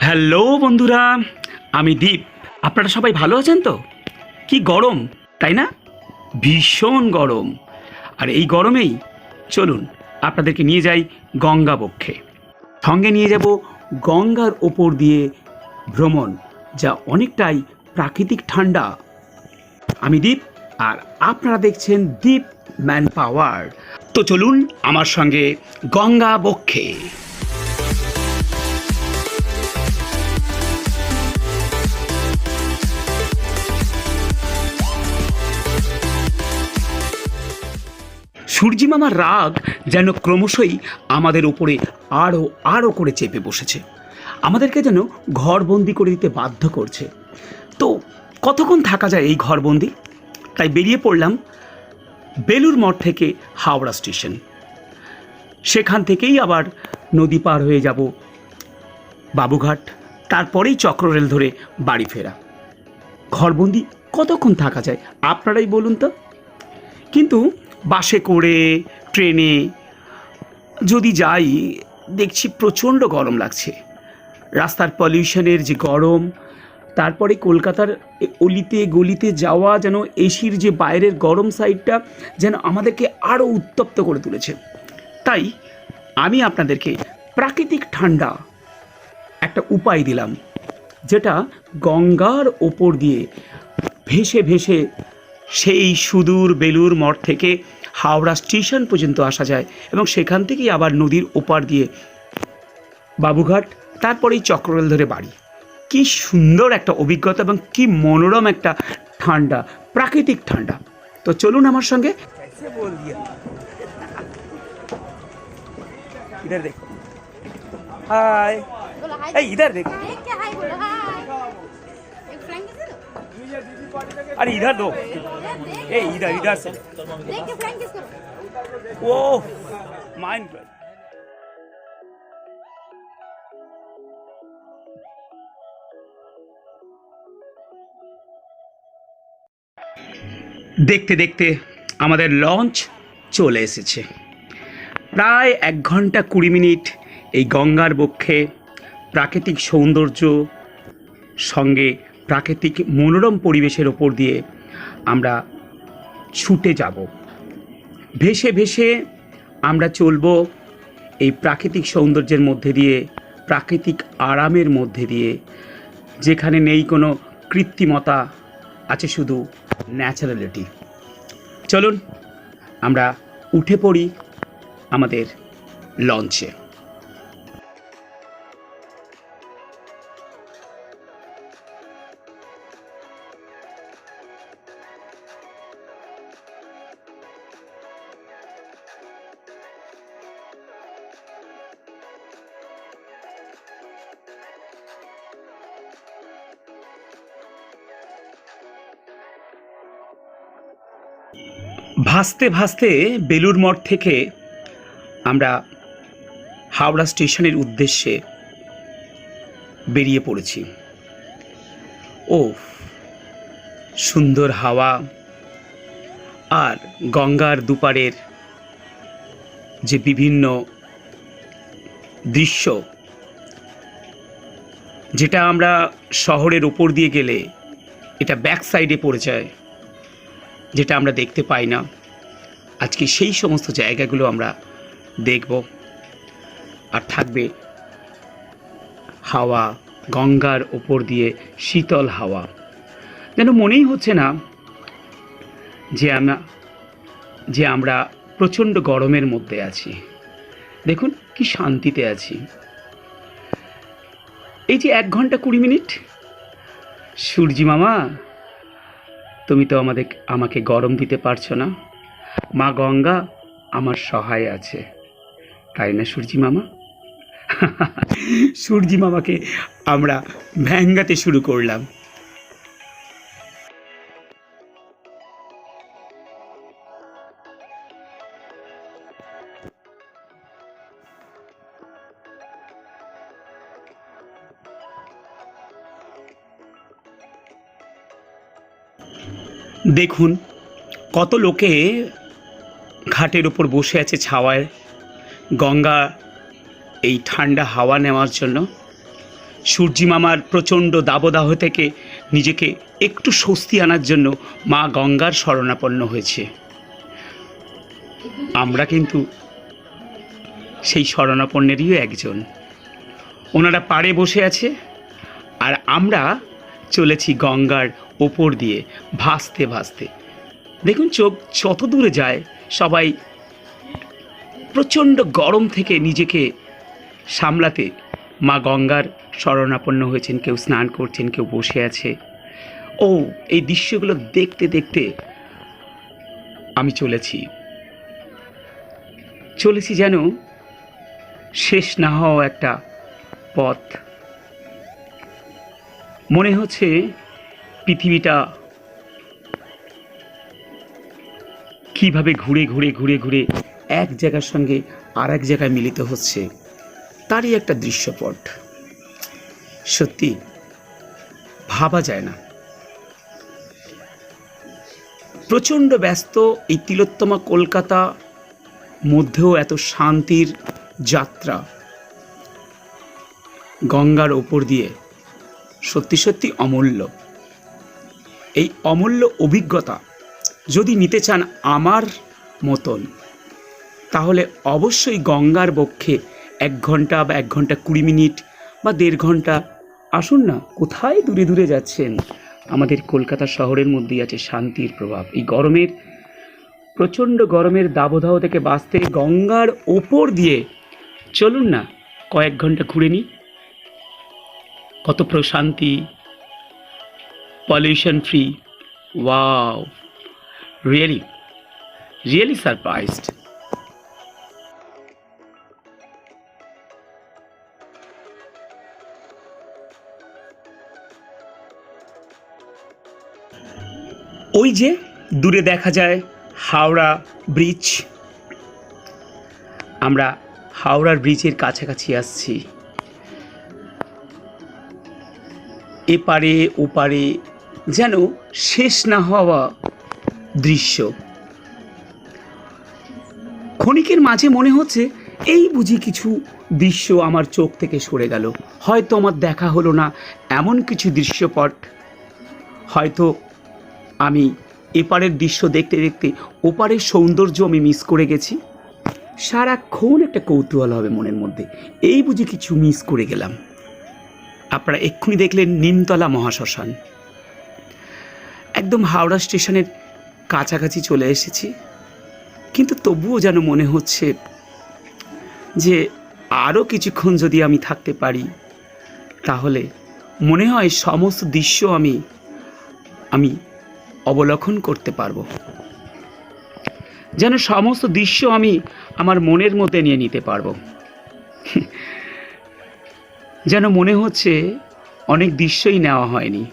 Hello বন্ধুরা, আমি দীপ। আপনারা সবাই ভালো আছেন তো? কি গরম, তাই না? ভীষণ গরম। আর এই গরমেই চলুন আপনাদেরকে নিয়ে যাই গঙ্গা বক্ষে। সঙ্গে নিয়ে যাব গঙ্গার ওপর দিয়ে ভ্রমণ, যা অনেকটাই প্রাকৃতিক ঠান্ডা। আমি দীপ, আর আপনারা দেখছেন দীপ ম্যান পাওয়ার। তো চলুন আমার সঙ্গে গঙ্গা বক্ষে। সূর্যিমামার রাগ যেন ক্রমশই আমাদের উপরে আরও আরও করে চেপে বসেছে, আমাদেরকে যেন ঘরবন্দি করে দিতে বাধ্য করছে। তো কতক্ষণ থাকা যায় এই ঘরবন্দি? তাই বেরিয়ে পড়লাম বেলুর মঠ থেকে হাওড়া স্টেশন। সেখান থেকেই আবার নদী পার হয়ে যাব বাবুঘাট, তারপরেই চক্ররেল ধরে বাড়ি ফেরা। ঘরবন্দি কতক্ষণ থাকা যায় আপনারাই বলুন তো? কিন্তু বাসে করে, ট্রেনে যদি যাই, দেখছি প্রচণ্ড গরম লাগছে। রাস্তার পলিউশনের যে গরম, তারপরে কলকাতার অলিতে গলিতে যাওয়া, যেন এসির যে বাইরের গরম সাইডটা যেন আমাদেরকে আরও উত্তপ্ত করে তুলেছে। তাই আমি আপনাদেরকে প্রাকৃতিক ঠান্ডা একটা উপায় দিলাম, যেটা গঙ্গার ওপর দিয়ে ভেসে ভেসে সেই সুদূর বেলুর মঠ থেকে হাওড়া স্টেশন পর্যন্ত আসা যায়, এবং সেখান থেকেই আবার নদীর ওপার দিয়ে বাবুঘাট, তারপরেই চক্ররেল ধরে বাড়ি। কি সুন্দর একটা অভিজ্ঞতা এবং কি মনোরম একটা ঠান্ডা, প্রাকৃতিক ঠান্ডা। তো চলুন আমার সঙ্গে। इधर देखो, हाय। এই इधर देखो, क्या हाय बोलो हाय। एक फ्लैंक किसे दो? अरे इधर दो, ए इधर इधर से। देख के फ्लैंक किसको? ओ माइंड। দেখতে দেখতে আমাদের লঞ্চ চলে এসেছে। প্রায় 1 ঘন্টা 20 মিনিট এই গঙ্গার বক্ষে প্রাকৃতিক সৌন্দর্য সঙ্গে প্রাকৃতিক মনোরম পরিবেশের ওপর দিয়ে আমরা ছুটে যাব। ভেসে ভেসে আমরা চলব এই প্রাকৃতিক সৌন্দর্যের মধ্যে দিয়ে, প্রাকৃতিক আরামের মধ্যে দিয়ে, যেখানে নেই কোনো কৃত্রিমতা, আছে শুধু ন্যাচারালিটি। চলুন আমরা উঠে পড়ি আমাদের লঞ্চে। ভাসতে ভাসতে বেলুর মঠ থেকে আমরা হাওড়া স্টেশনের উদ্দেশ্যে বেরিয়ে পড়েছি। ও সুন্দর হাওয়া আর গঙ্গার দুপারের যে বিভিন্ন দৃশ্য, যেটা আমরা শহরের ওপর দিয়ে গেলে এটা ব্যাক সাইডে পড়ে যায়, যেটা আমরা দেখতে পাই না। আজকে সেই সমস্ত জায়গাগুলো আমরা দেখব, আর থাকবে হাওয়া, গঙ্গার ওপর দিয়ে শীতল হাওয়া। যেন মনেই হচ্ছে না যে আমরা প্রচণ্ড গরমের মধ্যে আছি। দেখুন কি শান্তিতে আছি। এই যে 1 ঘন্টা 20 মিনিট, সূর্যি মামা তুমি তো আমাকে গরম দিতে পারছো না, মা গঙ্গা আমার সহায় আছে, তাই না সূর্যি মামা? সূর্যি মামাকে আমরা ভ্যাঙ্গাতে শুরু করলাম। দেখুন কত লোকে ঘাটের ওপর বসে আছে ছাওয়ায়, গঙ্গা এই ঠান্ডা হাওয়া নেওয়ার জন্য। সূর্যি মামার প্রচণ্ড দাবদাহ থেকে নিজেকে একটু স্বস্তি আনার জন্য মা গঙ্গার শরণাপন্ন হয়েছে। আমরা কিন্তু সেই শরণাপন্নেরই একজন। ওনারা পাড়ে বসে আছে আর আমরা চলেছি গঙ্গার ওপর দিয়ে ভাসতে ভাসতে। দেখুন চোখ যত দূরে যায় সবাই প্রচণ্ড গরম থেকে নিজেকে সামলাতে মা গঙ্গার শরণাপন্ন হয়েছেন। কেউ স্নান করছেন, কেউ বসে আছে। ও এই দৃশ্যগুলো দেখতে দেখতে আমি চলেছি যেন শেষ না হওয়া একটা পথ। মনে হচ্ছে পৃথিবীটা কিভাবে ঘুরে ঘুরে ঘুরে ঘুরে এক জায়গার সঙ্গে আর এক জায়গায় মিলিত হচ্ছে, তারই একটা দৃশ্যপট। সত্যি ভাবা যায় না। প্রচণ্ড ব্যস্ত এই তিলোত্তমা কলকাতা মধ্যেও এত শান্তির যাত্রা গঙ্গার ওপর দিয়ে সত্যি সত্যি অমূল্য। এই অমূল্য অভিজ্ঞতা যদি নিতে চান আমার মতন, তাহলে অবশ্যই গঙ্গার বক্ষে 1 ঘন্টা বা 1 ঘন্টা 20 মিনিট বা 1.5 ঘন্টা আসুন না। কোথায় দূরে দূরে যাচ্ছেন? আমাদের কলকাতা শহরের মধ্যেই আছে শান্তির প্রভাব। এই গরমের, প্রচণ্ড গরমের দাবদাহ থেকে বাঁচতে গঙ্গার ওপর দিয়ে চলুন না, কয়েক ঘন্টা ঘুরে নিই। কত প্রশান্তি, pollution free. Wow, really surprised. ওই যে দূরে দেখা যায় হাওড়া ব্রিজ। আমরা হাওড়ার ব্রিজের কাছাকাছি আসছি। এপারে ওপারে যেন শেষ না হওয়া দৃশ্য। ক্ষণিকের মাঝে মনে হচ্ছে এই বুঝি কিছু দৃশ্য আমার চোখ থেকে সরে গেল, হয়তো আমার দেখা হলো না এমন কিছু দৃশ্যপট। হয়তো আমি এপারের দৃশ্য দেখতে দেখতে ওপারের সৌন্দর্য আমি মিস করে গেছি। সারাক্ষণ একটা কৌতূহল হবে মনের মধ্যে, এই বুঝি কিছু মিস করে গেলাম। আপনারা এক্ষুনি দেখলেন নিমতলা মহাশ্মশান। একদম হাওড়া স্টেশনের কাছাকাছি চলে এসেছি, কিন্তু তবুও যেন মনে হচ্ছে যে আরও কিছুক্ষণ যদি আমি থাকতে পারি, তাহলে মনে হয় সমস্ত দৃশ্য আমি অবলোকন করতে পারবো। যেন সমস্ত দৃশ্য আমি আমার মনের মধ্যে নিয়ে নিতে পারবো। যেন মনে হচ্ছে অনেক দৃশ্যই নেওয়া হয়নি,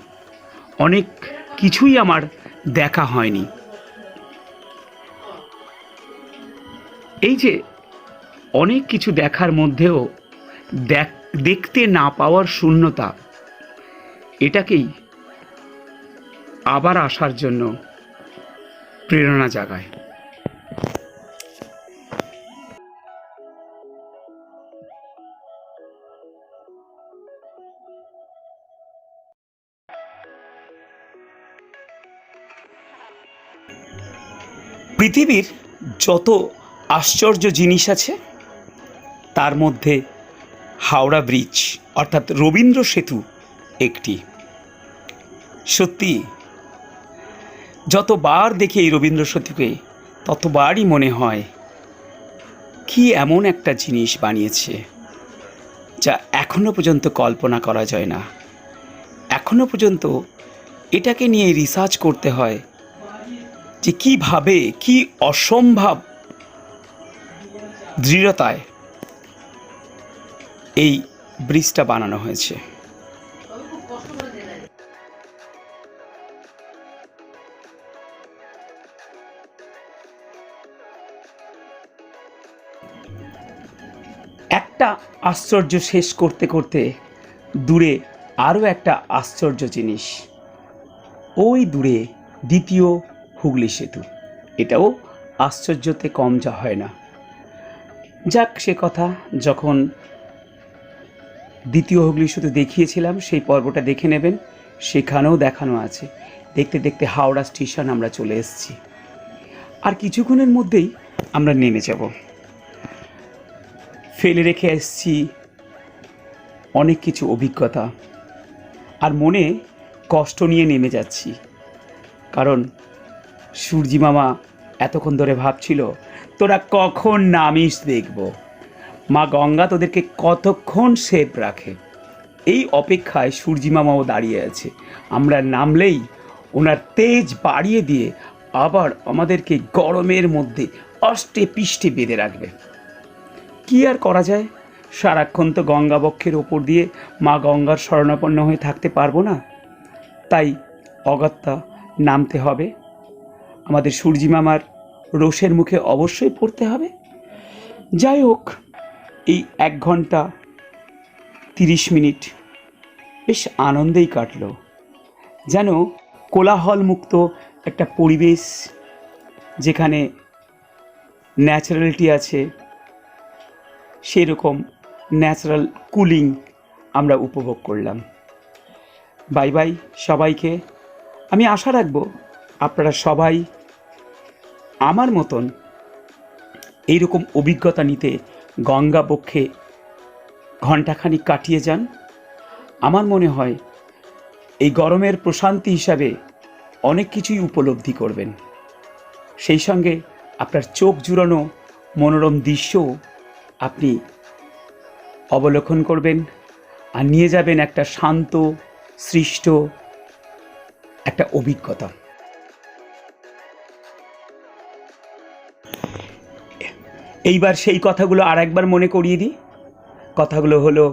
অনেক কিছুই আমার দেখা হয়নি। এই যে অনেক কিছু দেখার মধ্যেও দেখতে না পাওয়ার শূন্যতা, এটাকেই আবার আসার জন্য প্রেরণা জাগায়। পৃথিবীর যত আশ্চর্য জিনিস আছে তার মধ্যে হাওড়া ব্রিজ অর্থাৎ রবীন্দ্র সেতু একটি। সত্যি যতবার দেখি এই রবীন্দ্র সেতুকে ততবারই মনে হয় কি এমন একটা জিনিস বানিয়েছে যা এখনো পর্যন্ত কল্পনা করা যায় না। এখনো পর্যন্ত এটাকে নিয়ে রিসার্চ করতে হয় যে কীভাবে, কি অসম্ভব দৃঢ়তায় এই ব্রিজটা বানানো হয়েছে। একটা আশ্চর্য শেষ করতে করতে দূরে আরও একটা আশ্চর্য জিনিস। ওই দূরে দ্বিতীয় হুগলি সেতু, এটাও আশ্চর্যতে কম যা হয় না। যাক, সে কথা যখন দ্বিতীয় হুগলি শুধু দেখিয়েছিলাম, সেই পর্বটা দেখে নেবেন, সেখানেও দেখানো আছে। দেখতে দেখতে হাওড়া স্টেশন আমরা চলে এসেছি, আর কিছুক্ষণের মধ্যেই আমরা নেমে যাব। ফেলে রেখে এসেছি অনেক কিছু অভিজ্ঞতা, আর মনে কষ্ট নিয়ে নেমে যাচ্ছি, কারণ সূর্যি মামা এতক্ষণ ধরে ভাবছিল তোরা কখন নামিস দেখব, মা গঙ্গা তোদেরকে কতক্ষণ সেফ রাখে। এই অপেক্ষায় সূর্যি মামাও দাঁড়িয়ে আছে। আমরা নামলেই ওনার তেজ বাড়িয়ে দিয়ে আবার আমাদেরকে গরমের মধ্যে অষ্টে পিষ্টে বেঁধে রাখবে। কি আর করা যায়, সারাক্ষণ তো গঙ্গা বক্ষের ওপর দিয়ে মা গঙ্গার শরণাপন্ন হয়ে থাকতে পারবো না, তাই অগত্যা নামতে হবে। আমাদের সূর্যি মামার রোষের মুখে অবশ্যই পড়তে হবে। যাই হোক, এই 1 ঘন্টা 30 মিনিট বেশ আনন্দেই কাটলো, যেন কোলাহলমুক্ত একটা পরিবেশ, যেখানে ন্যাচারালিটি আছে, সেরকম ন্যাচারাল কুলিং আমরা উপভোগ করলাম। বাই বাই সবাইকে। আমি আশা রাখব আপনারা সবাই আমার মতন এইরকম অভিজ্ঞতা নিতে গঙ্গা বক্ষে ঘণ্টাখানিক কাটিয়ে যান। আমার মনে হয় এই গরমের প্রশান্তি হিসাবে অনেক কিছুই উপলব্ধি করবেন, সেই সঙ্গে আপনার চোখ জুড়ানো মনোরম দৃশ্যও আপনি অবলোকন করবেন, আর নিয়ে যাবেন একটা শান্ত সৃষ্ট একটা অভিজ্ঞতা। এইবার সেই কথাগুলো আর একবার মনে করিয়ে দিই। কথাগুলো হলো,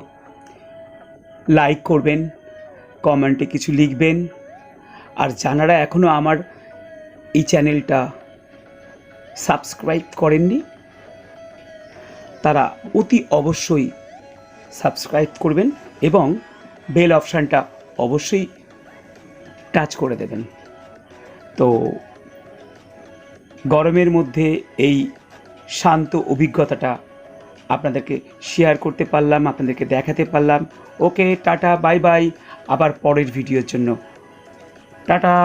লাইক করবেন, কমেন্টে কিছু লিখবেন, আর যারা এখনও আমার এই চ্যানেলটা সাবস্ক্রাইব করেননি তারা অতি অবশ্যই সাবস্ক্রাইব করবেন এবং বেল অপশানটা অবশ্যই টাচ করে দেবেন। তো গরমের মধ্যে এই শান্ত অভিজ্ঞতাটা আপনাদেরকে শেয়ার করতে পারলাম, আপনাদেরকে দেখাতে পারলাম। ওকে, টাটা, বাই বাই। আবার পরের ভিডিওর জন্য টাটা।